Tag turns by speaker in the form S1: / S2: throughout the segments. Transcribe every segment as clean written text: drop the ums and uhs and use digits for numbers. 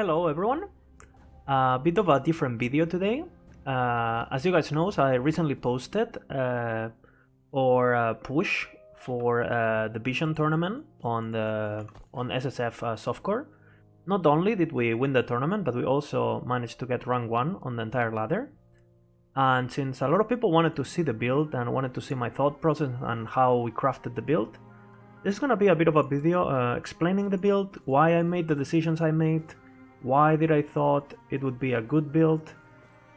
S1: Hello everyone, a bit of a different video today. As you guys know, I recently posted our push for the Vision tournament on SSF softcore. Not only did we win the tournament, but we also managed to get rank 1 on the entire ladder. And since a lot of people wanted to see the build and wanted to see my thought process and how we crafted the build, this is gonna be a bit of a video explaining the build, why I made the decisions I made, why did I thought it would be a good build,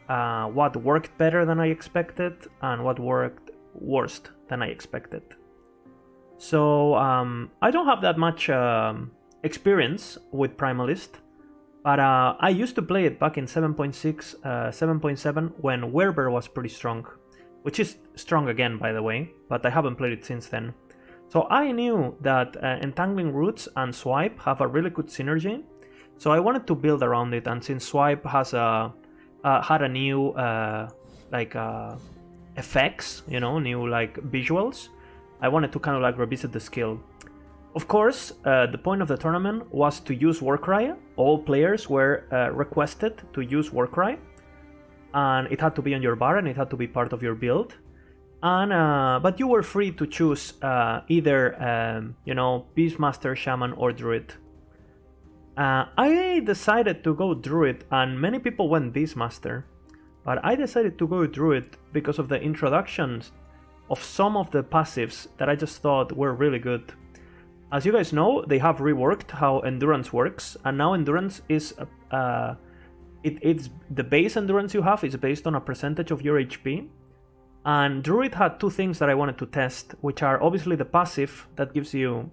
S1: what worked better than I expected, and what worked worse than I expected. So I don't have that much experience with Primalist, but I used to play it back in 7.6, 7.7 when Werber was pretty strong, which is strong again by the way, but I haven't played it since then. So I knew that Entangling Roots and Swipe have a really good synergy, so I wanted to build around it. And since Swipe has had a new effects, new like visuals, I wanted to kind of like revisit the skill. Of course, the point of the tournament was to use Warcry. All players were requested to use Warcry, and it had to be on your bar and it had to be part of your build. And but you were free to choose either Beastmaster, Shaman, or Druid. I decided to go Druid, and many people went Beastmaster, but I decided to go Druid because of the introductions of some of the passives that I just thought were really good. As you guys know, they have reworked how Endurance works, and now Endurance is it's the base Endurance you have is based on a percentage of your HP. And Druid had two things that I wanted to test, which are obviously the passive that gives you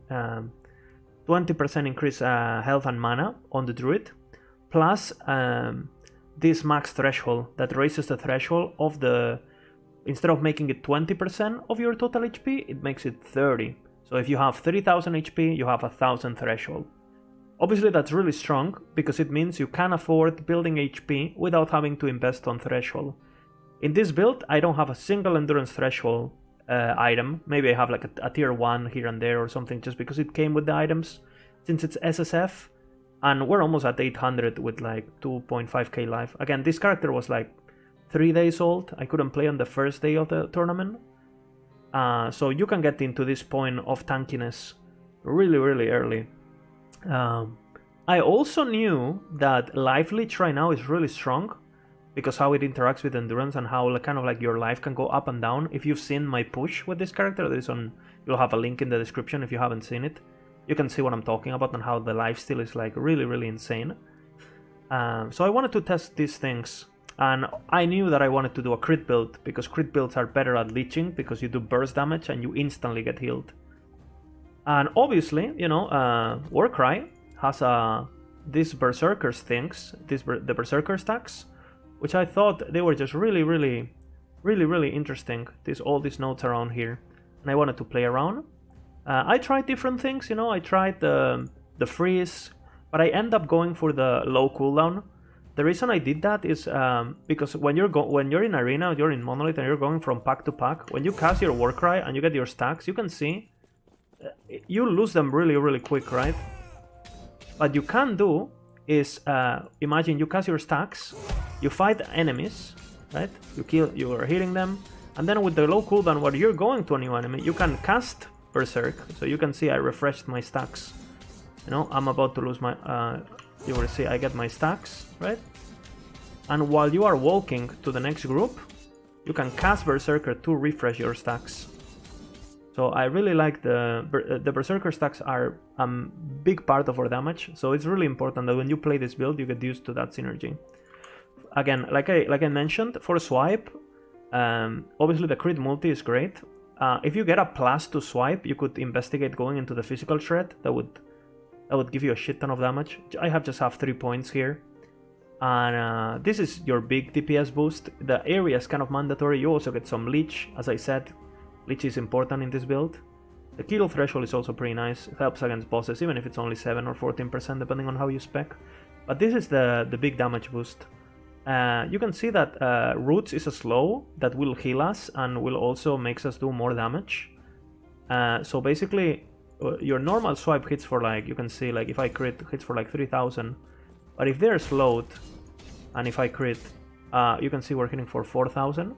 S1: 20% increase health and mana on the Druid, plus this max threshold that raises the threshold of the, instead of making it 20% of your total HP, it makes it 30. So if you have 30,000 HP, you have 1,000 threshold. Obviously that's really strong, because it means you can afford building HP without having to invest on threshold. In this build, I don't have a single endurance threshold item. Maybe I have like a tier 1 here and there or something, just because it came with the items, since it's SSF, and we're almost at 800 with like 2.5k life. Again, this character was like 3 days old. I couldn't play on the first day of the tournament. So you can get into this point of tankiness really, really early. I also knew that Life Leech right now is really strong, because how it interacts with endurance and how kind of like your life can go up and down. If you've seen my push with this character, you'll have a link in the description if you haven't seen it. You can see what I'm talking about and how the lifesteal is like really, really insane. So I wanted to test these things, and I knew that I wanted to do a crit build, because crit builds are better at leeching, because you do burst damage and you instantly get healed. And obviously, Warcry has these Berserkers things, the Berserker stacks, which I thought they were just really, really, really, really interesting. All these notes around here, and I wanted to play around. I tried different things, I tried the freeze, but I end up going for the low cooldown. The reason I did that is because when you're in arena, you're in Monolith, and you're going from pack to pack. When you cast your Warcry and you get your stacks, you can see you lose them really, really quick, right? What you can do is imagine you cast your stacks, you fight enemies, right? You are hitting them, and then with the low cooldown, when you're going to a new enemy, you can cast Berserk. So you can see I refreshed my stacks. I'm about to lose my. You will see I get my stacks, right? And while you are walking to the next group, you can cast Berserker to refresh your stacks. So I really like the Berserker stacks are a big part of our damage, so it's really important that when you play this build, you get used to that synergy. Again, like I mentioned, for Swipe, obviously the crit multi is great. If you get a plus to Swipe, you could investigate going into the physical shred. That would give you a shit ton of damage. I just have 3 points here. And this is your big DPS boost. The area is kind of mandatory. You also get some Leech, as I said. Leech is important in this build. The kill threshold is also pretty nice. It helps against bosses, even if it's only 7 or 14% depending on how you spec. But this is the big damage boost. You can see that Roots is a slow that will heal us and will also makes us do more damage. So basically, your normal swipe hits for like, you can see like if I crit, hits for like 3000. But if they're slowed, and if I crit, you can see we're hitting for 4000.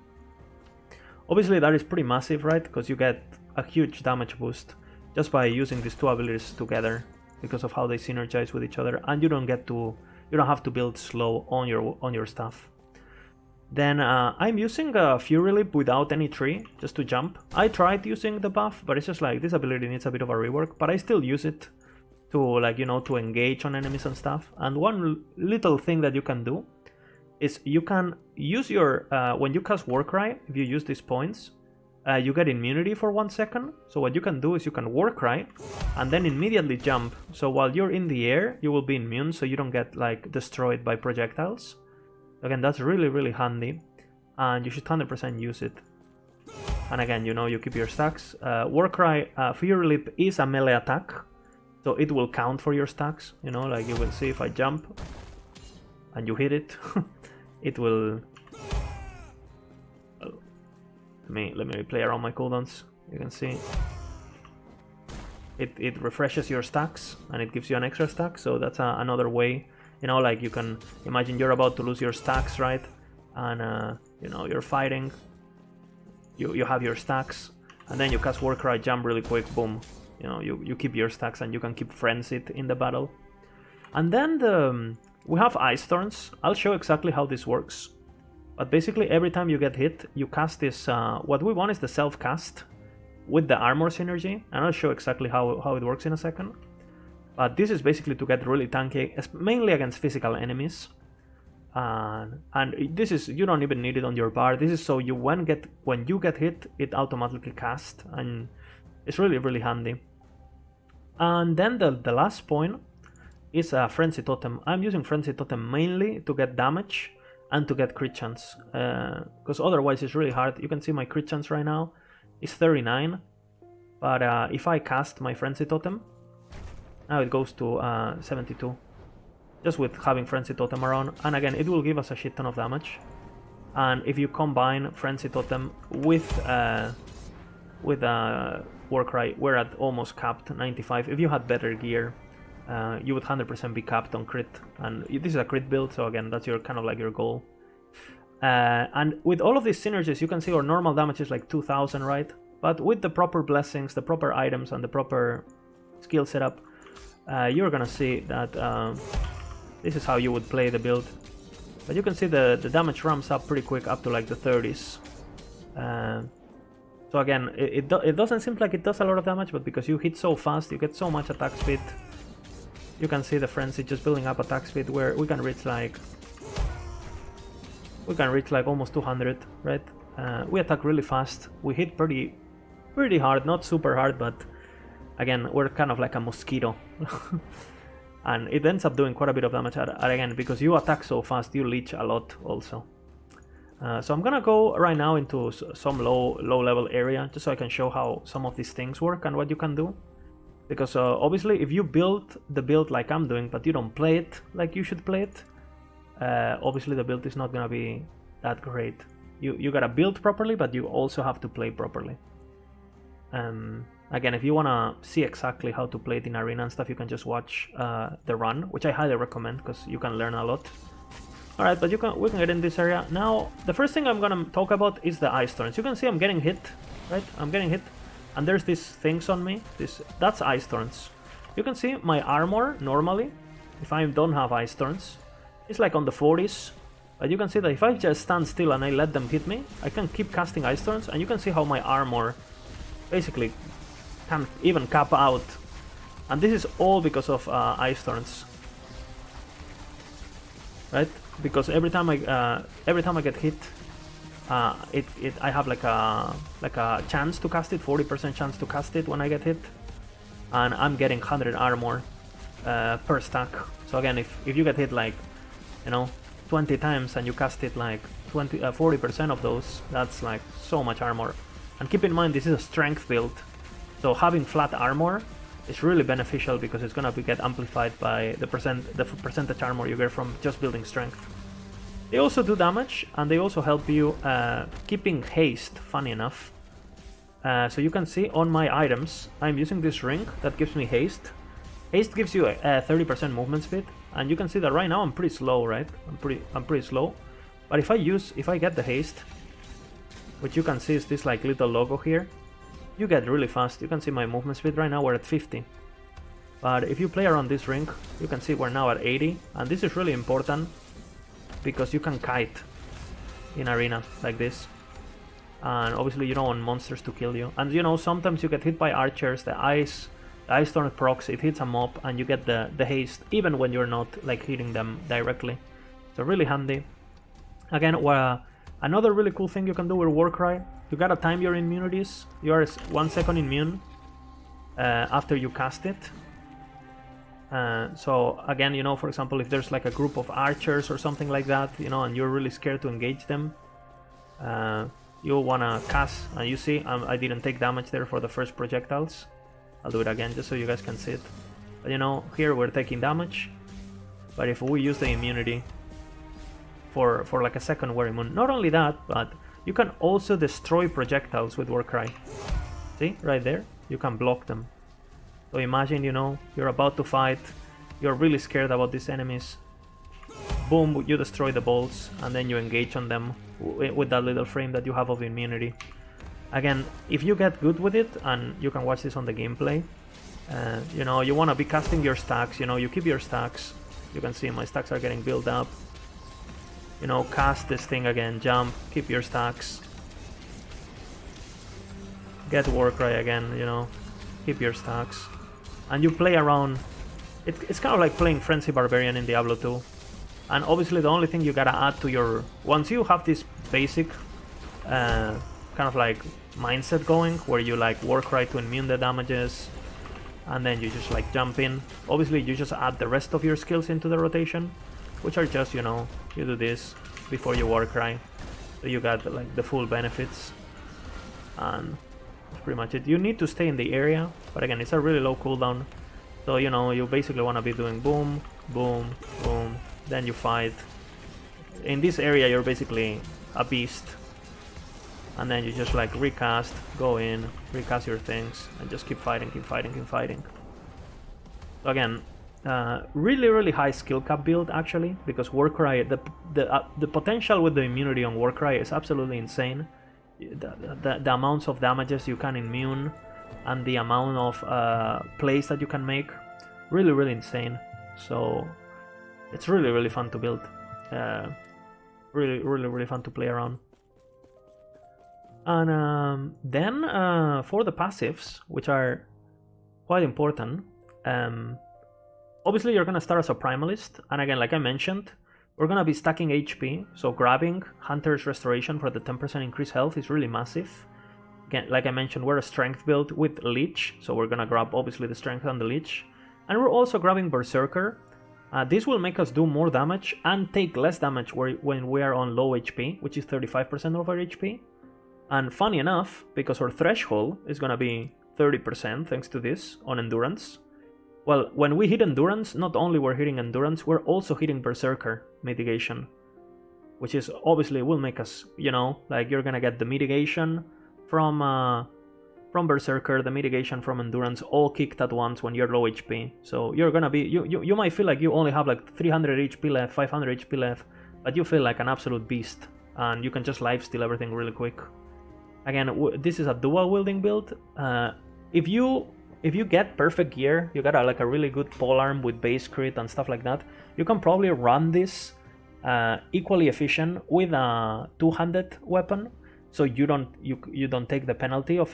S1: Obviously that is pretty massive, right? Because you get a huge damage boost just by using these two abilities together because of how they synergize with each other, and you don't have to build slow on your stuff. Then I'm using a Fury Leap without any tree, just to jump. I tried using the buff, but it's just like this ability needs a bit of a rework, but I still use it to, like, you know, to engage on enemies and stuff. And one little thing that you can do is you can use your, when you cast Warcry, if you use these points, you get immunity for 1 second. So what you can do is you can Warcry and then immediately jump. So while you're in the air, you will be immune, so you don't get like destroyed by projectiles. Again, that's really, really handy, and you should 100% use it. And again, you know, you keep your stacks. Warcry, Fury Leap is a melee attack, so it will count for your stacks. You know, like you will see if I jump and you hit it, it will. Let me play around my cooldowns. You can see it refreshes your stacks and it gives you an extra stack. So that's another way. You know, like you can imagine you're about to lose your stacks, right? And you know, you're fighting. You have your stacks, and then you cast Warcry, jump really quick, boom. You know, you keep your stacks, and you can keep Frenzied in the battle. And then we have Ice Thorns. I'll show exactly how this works. But basically, every time you get hit, you cast this. What we want is the self-cast with the armor synergy, and I'll show exactly how it works in a second. But this is basically to get really tanky, mainly against physical enemies. And this is, you don't even need it on your bar. This is so you when you get hit, it automatically casts, and it's really, really handy. And then the last point is a Frenzy Totem. I'm using Frenzy Totem mainly to get damage and to get crit chance, because otherwise it's really hard. You can see my crit chance right now is 39, but if I cast my Frenzy Totem, now it goes to 72, just with having Frenzy Totem around. And again, it will give us a shit ton of damage. And if you combine Frenzy Totem with Warcry, we're at almost capped 95. If you had better gear, you would 100% be capped on crit. And this is a crit build, so again, that's your kind of like your goal. And with all of these synergies, you can see our normal damage is like 2000, right? But with the proper blessings, the proper items, and the proper skill setup, you're gonna see that this is how you would play the build. But you can see the damage ramps up pretty quick, up to like the 30s. So again, it doesn't seem like it does a lot of damage, but because you hit so fast, you get so much attack speed. You can see the Frenzy just building up attack speed, where we can reach like almost 200, right? We attack really fast. We hit pretty hard, not super hard, but again, we're kind of like a mosquito. And it ends up doing quite a bit of damage. And again, because you attack so fast, you leech a lot also. So I'm gonna go right now into some low level area, just so I can show how some of these things work and what you can do. Because obviously, if you build the build like I'm doing, but you don't play it like you should play it, obviously the build is not gonna be that great. You gotta build properly, but you also have to play properly. Again, if you wanna see exactly how to play it in arena and stuff, you can just watch the run, which I highly recommend because you can learn a lot. Alright, but we can get in this area. Now, the first thing I'm gonna talk about is the Ice Thorns. You can see I'm getting hit, right? I'm getting hit, and there's these things on me. That's Ice Thorns. You can see my armor normally, if I don't have Ice Thorns, it's like on the 40s. But you can see that if I just stand still and I let them hit me, I can keep casting Ice Thorns, and you can see how my armor basically can even cap out. And this is all because of Ice Thorns, right? Because every time I get hit, I have like a chance to cast it, 40% chance to cast it when I get hit, and I'm getting 100 armor per stack. So again, if you get hit like 20 times and you cast it like 40% of those, that's like so much armor. And keep in mind, this is a strength build, so having flat armor is really beneficial because it's gonna get amplified by the percentage armor you get from just building strength. They also do damage, and they also help you keeping haste, funny enough. So you can see on my items, I'm using this ring that gives me haste. Haste gives you a 30% movement speed, and you can see that right now I'm pretty slow, right? I'm pretty slow. But if I get the haste, which you can see is this like little logo here, you get really fast. You can see my movement speed right now, we're at 50. But if you play around this ring, you can see we're now at 80, and this is really important because you can kite in arena like this. And obviously you don't want monsters to kill you. And you know, sometimes you get hit by archers, the ice storm procs, it hits a mob and you get the haste even when you're not like hitting them directly. So really handy. Again, another really cool thing you can do with Warcry, you gotta time your immunities. You are 1 second immune after you cast it. So again, you know, for example, if there's like a group of archers or something like that, you know, and you're really scared to engage them, you wanna cast, and you see I didn't take damage there for the first projectiles. I'll do it again just so you guys can see it. But you know, here we're taking damage, but if we use the immunity for like a second, we're immune. Not only that, but you can also destroy projectiles with Warcry. See, right there, you can block them. So imagine, you know, you're about to fight, you're really scared about these enemies. Boom, you destroy the bolts, and then you engage on them with that little frame that you have of immunity. Again, if you get good with it, and you can watch this on the gameplay, you know, you want to be casting your stacks, you know, you keep your stacks. You can see my stacks are getting built up. You know, cast this thing again, jump, keep your stacks. Get Warcry again, you know, keep your stacks. And you play around. It's kind of like playing Frenzy Barbarian in Diablo 2. And obviously the only thing you gotta add to your... Once you have this basic kind of like mindset going, where you like Warcry to immune the damages, and then you just like jump in. Obviously you just add the rest of your skills into the rotation, which are just, you know, you do this before you Warcry. So you got like the full benefits. And that's pretty much it. You need to stay in the area, but again, it's a really low cooldown. So, you know, you basically want to be doing boom, boom, boom, then you fight. In this area, you're basically a beast. And then you just like recast, go in, recast your things, and just keep fighting, keep fighting, keep fighting. So again, really high skill cap build actually, because Warcry, the potential with the immunity on Warcry is absolutely insane. The amounts of damages you can immune and the amount of plays that you can make, really insane. So it's really fun to build, really fun to play around. And then for the passives, which are quite important, obviously you're gonna start as a primalist, and again, like I mentioned, we're gonna be stacking HP, so grabbing Hunter's Restoration for the 10% increased health is really massive. Again, like I mentioned, we're a strength build with Leech, so we're gonna grab obviously the strength and the Leech. And we're also grabbing Berserker. This will make us do more damage and take less damage when we are on low HP, which is 35% of our HP. And funny enough, because our threshold is gonna be 30% thanks to this on Endurance. Well, when we hit Endurance, not only we're hitting Endurance, we're also hitting Berserker Mitigation, which is obviously will make us, you know, like you're gonna get the Mitigation from Berserker, the Mitigation from Endurance, all kicked at once when you're low HP. So you're gonna be, you might feel like you only have like 300 HP left, 500 HP left, but you feel like an absolute beast, and you can just lifesteal everything really quick. Again, this is a dual wielding build. If you get perfect gear, you got like a really good polearm with base crit and stuff like that, you can probably run this equally efficient with a two-handed weapon, so you don't take the penalty of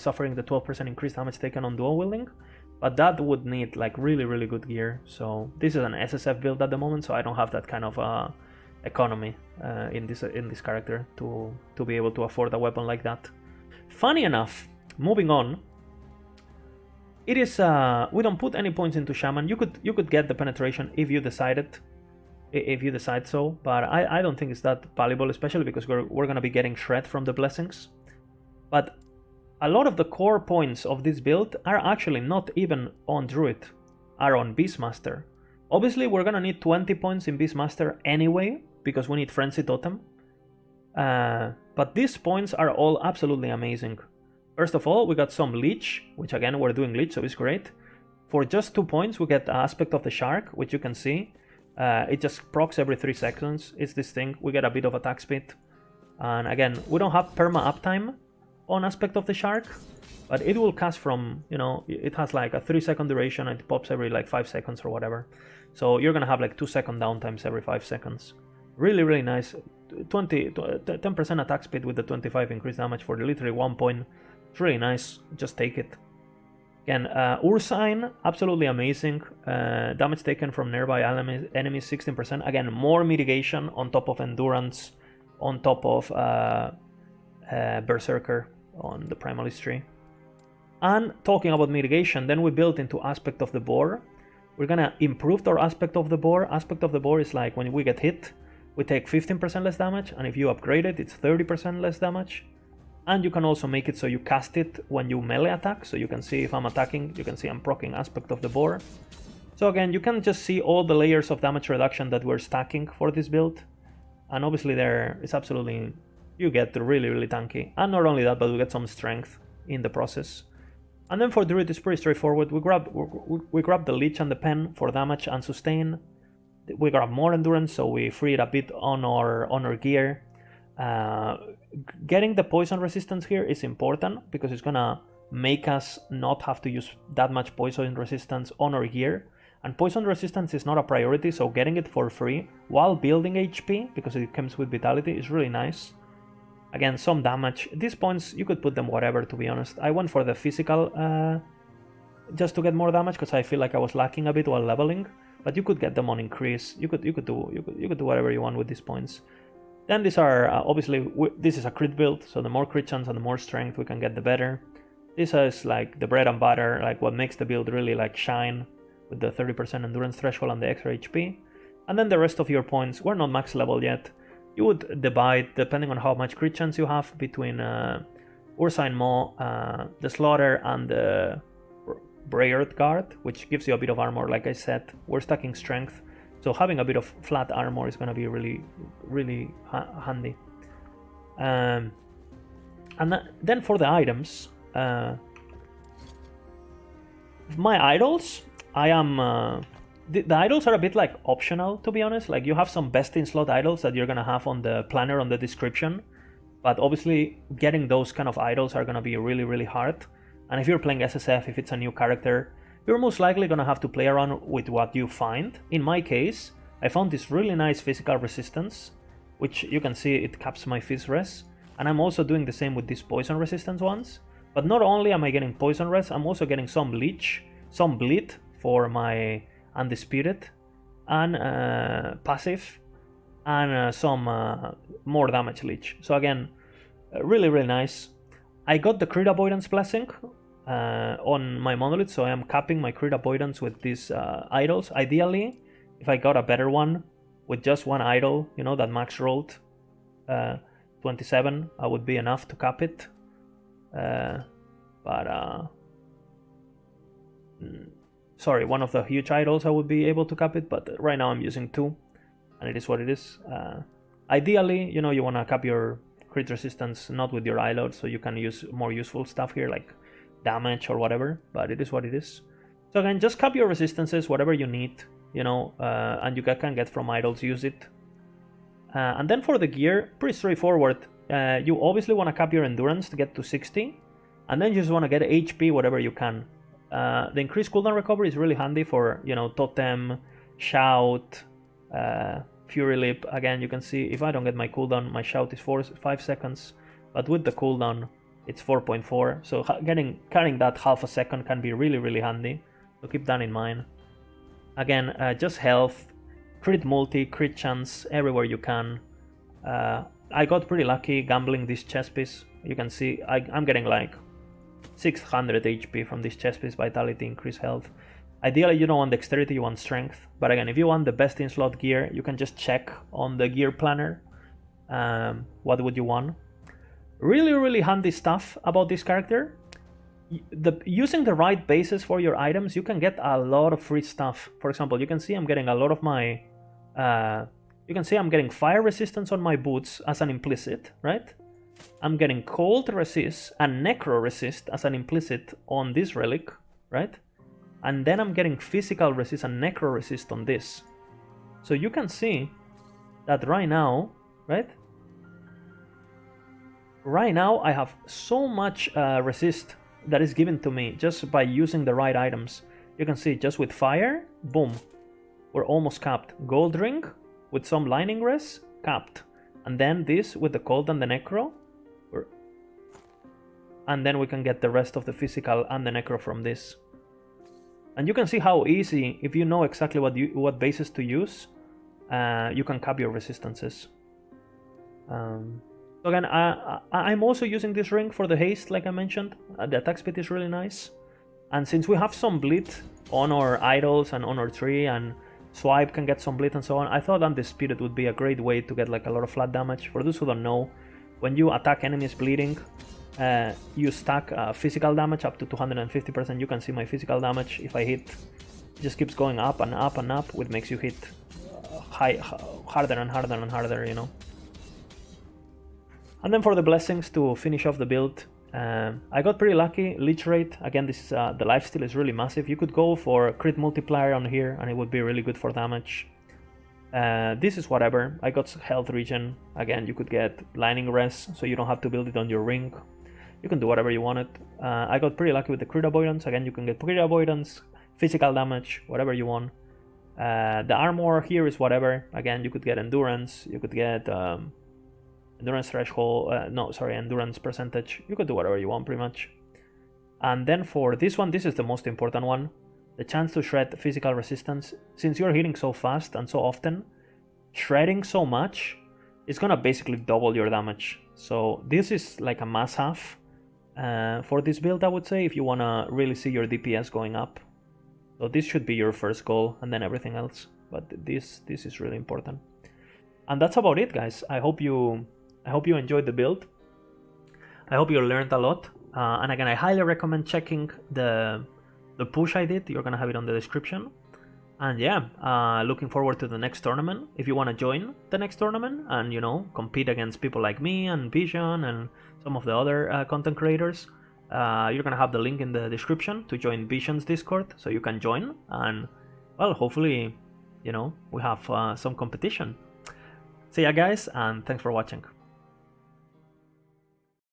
S1: suffering the 12% increased damage taken on dual wielding. But that would need like really good gear. So this is an SSF build at the moment, so I don't have that kind of economy in this character to be able to afford a weapon like that. Funny enough, moving on. It is we don't put any points into Shaman. You could get the penetration if you decide so, but I don't think it's that valuable, especially because we're gonna be getting shred from the blessings. But a lot of the core points of this build are actually not even on Druid, are on Beastmaster. Obviously we're gonna need 20 points in Beastmaster anyway, because we need Frenzy Totem. But these points are all absolutely amazing. First of all, we got some Leech, which again, we're doing Leech, so it's great. for just 2 points, we get Aspect of the Shark, which you can see. It just procs every 3 seconds. It's this thing. We get a bit of attack speed. And again, we don't have perma uptime on Aspect of the Shark, but it will cast from, you know, it has like a 3-second duration and it pops every like 5 seconds or whatever. So you're gonna have like 2-second downtimes every 5 seconds. Really, really nice. 10% attack speed with the 25 increased damage for literally 1 point. It's really nice. Just take it. Again, Ursine, absolutely amazing. Damage taken from nearby enemies 16%. Again, more mitigation on top of endurance, on top of Berserker on the Primalist tree. And talking about mitigation, then we built into Aspect of the Boar. We're gonna improve our Aspect of the Boar. Aspect of the Boar is like when we get hit, we take 15% less damage, and if you upgrade it, it's 30% less damage. And you can also make it so you cast it when you melee attack, so you can see if I'm attacking, you can see I'm proccing Aspect of the Boar. So again, you can just see all the layers of damage reduction that we're stacking for this build. And obviously there is absolutely, you get really, really tanky. And not only that, but we get some strength in the process. And then for Druid, it's pretty straightforward. We grab the Leech and the Pen for damage and sustain. We grab more endurance, so we free it a bit on our gear. Getting the poison resistance here is important because it's gonna make us not have to use that much poison resistance on our gear. And poison resistance is not a priority, so getting it for free while building HP, because it comes with vitality, is really nice. Again, some damage. These points, you could put them whatever, to be honest. I went for the physical just to get more damage because I feel like I was lacking a bit while leveling. But you could get them on increase. You could do whatever you want with these points. Then these are obviously this is a crit build, so the more crit chance and the more strength we can get, the better. This is like the bread and butter, like what makes the build really like shine, with the 30% endurance threshold and the extra HP. And then the rest of your points, we're not max level yet. You would divide, depending on how much crit chance you have, between Ursine Maw, the Slaughter, and the Braeard Guard, which gives you a bit of armor. Like I said, we're stacking strength, so having a bit of flat armor is going to be really, really handy. And then for the items, my idols, I am... The idols are a bit like optional, to be honest. Like you have some best in slot idols that you're gonna have on the planner on the description, but obviously getting those kind of idols are gonna be really, really hard. And if you're playing SSF, if it's a new character, you're most likely gonna have to play around with what you find. In my case, I found this really nice physical resistance, which you can see it caps my Fizz res, and I'm also doing the same with these poison resistance ones. But not only am I getting poison res, I'm also getting some leech, some bleed for my Undisputed, and passive, and some more damage leech. So again, really, really nice. I got the crit avoidance blessing on my monolith, so I am capping my crit avoidance with these idols. Ideally, if I got a better one with just one idol, you know, that max rolled 27, I would be enough to cap it. Sorry, one of the huge idols I would be able to cap it, but right now I'm using 2, and it is what it is. Ideally, you know, you want to cap your crit resistance not with your idol, so you can use more useful stuff here, like damage or whatever, but it is what it is. So again, just cap your resistances, whatever you need, you know, and you can get from idols, use it. And then for the gear, pretty straightforward. You obviously want to cap your endurance to get to 60, and then you just want to get HP whatever you can. The increased cooldown recovery is really handy for, you know, Totem, Shout, Fury Lip. Again, you can see if I don't get my cooldown, my Shout is 5 seconds, but with the cooldown, it's 4.4. So carrying that half a second can be really, really handy. So keep that in mind. Again, just health, crit multi, crit chance everywhere you can. I got pretty lucky gambling this chest piece. You can see I'm getting like 600 HP from this chest piece, vitality, increased health. Ideally, you don't want dexterity, you want strength. But again, if you want the best in slot gear, you can just check on the gear planner what would you want. Really, really handy stuff about this character. Using the right bases for your items, you can get a lot of free stuff. For example, you can see I'm getting a lot of my... you can see I'm getting fire resistance on my boots as an implicit, right? I'm getting cold resist and necro resist as an implicit on this relic, right? and then I'm getting physical resist and necro resist on this. So you can see that right now, right? Right now I have so much resist that is given to me just by using the right items. You can see just with fire, boom, we're almost capped. Gold ring with some lightning res, capped. And then this with the cold and the necro, and then we can get the rest of the physical and the necro from this. And you can see how easy, if you know exactly what bases to use, you can cap your resistances. So again, I'm also using this ring for the haste, like I mentioned. The attack speed is really nice. And since we have some bleed on our idols and on our tree, and swipe can get some bleed and so on, I thought Undisputed would be a great way to get like a lot of flat damage. For those who don't know, when you attack enemies bleeding, you stack physical damage up to 250%. You can see my physical damage, if I hit, it just keeps going up and up and up, which makes you hit harder and harder and harder, you know. And then for the blessings to finish off the build, I got pretty lucky. Leech rate, again, this is, the lifesteal is really massive. You could go for crit multiplier on here and it would be really good for damage. This is whatever. I got health regen. Again, you could get lightning res, so you don't have to build it on your ring. You can do whatever you wanted. I got pretty lucky with the crit avoidance. Again, you can get crit avoidance, physical damage, whatever you want. The armor here is whatever. Again, you could get endurance. You could get endurance threshold. Endurance percentage. You could do whatever you want, pretty much. And then for this one, this is the most important one. The chance to shred physical resistance. Since you're hitting so fast and so often, shredding so much is gonna basically double your damage. So this is like a must-have for this build, I would say, if you wanna really see your DPS going up. So this should be your first goal, and then everything else. But this is really important. And that's about it, guys. I hope you enjoyed the build. I hope you learned a lot. And again, I highly recommend checking the push I did. You're gonna have it on the description. And yeah, looking forward to the next tournament. If you want to join the next tournament and, you know, compete against people like me and Vision and some of the other content creators, you're gonna have the link in the description to join Vision's Discord, so you can join and, well, hopefully, you know, we have some competition. See ya, guys, and thanks for watching.